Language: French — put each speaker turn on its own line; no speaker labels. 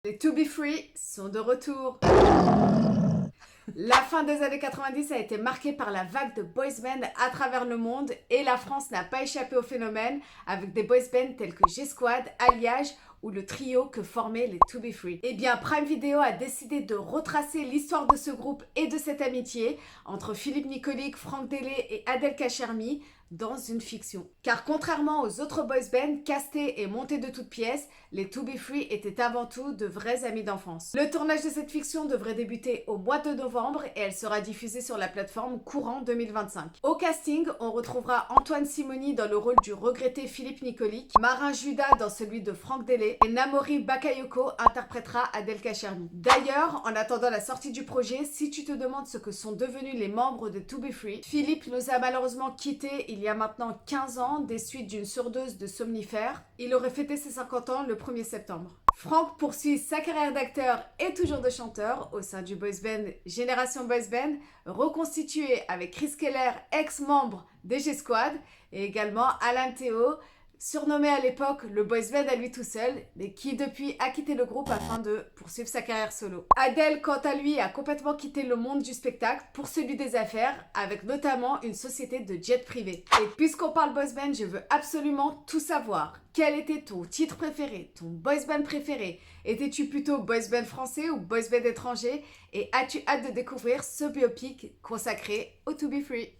Les To Be Free sont de retour. La fin des années 90 a été marquée par la vague de boys band à travers le monde et la France n'a pas échappé au phénomène avec des boys bands tels que G-Squad, Alliage ou le trio que formaient les To Be Free. Eh bien, Prime Video a décidé de retracer l'histoire de ce groupe et de cette amitié entre Philippe Nicolic, Franck Delay et Adel Kachermi dans une fiction. Car contrairement aux autres boys bands castés et montés de toutes pièces, les To Be Free étaient avant tout de vrais amis d'enfance. Le tournage de cette fiction devrait débuter au mois de novembre et elle sera diffusée sur la plateforme courant 2025. Au casting, on retrouvera Antoine Simoni dans le rôle du regretté Philippe Nicolic, Marin Judas dans celui de Franck Delay et Namori Bakayoko interprétera Adel Kachermi. D'ailleurs, en attendant la sortie du projet, si tu te demandes ce que sont devenus les membres de To Be Free, Philippe nous a malheureusement quittés il y a maintenant 15 ans des suites d'une surdose de somnifères. Il aurait fêté ses 50 ans le 1er septembre. Franck poursuit sa carrière d'acteur et toujours de chanteur au sein du boys band Génération Boys Band, reconstitué avec Chris Keller, ex-membre des G-Squad, et également Alain Théo, surnommé à l'époque le boys band à lui tout seul, mais qui depuis a quitté le groupe afin de poursuivre sa carrière solo. Adel, quant à lui, a complètement quitté le monde du spectacle pour celui des affaires, avec notamment une société de jet privé. Et puisqu'on parle boys band, je veux absolument tout savoir. Quel était ton titre préféré, ton boys band préféré? Étais-tu plutôt boys band français ou boys band étranger? Et as-tu hâte de découvrir ce biopic consacré au To Be Free?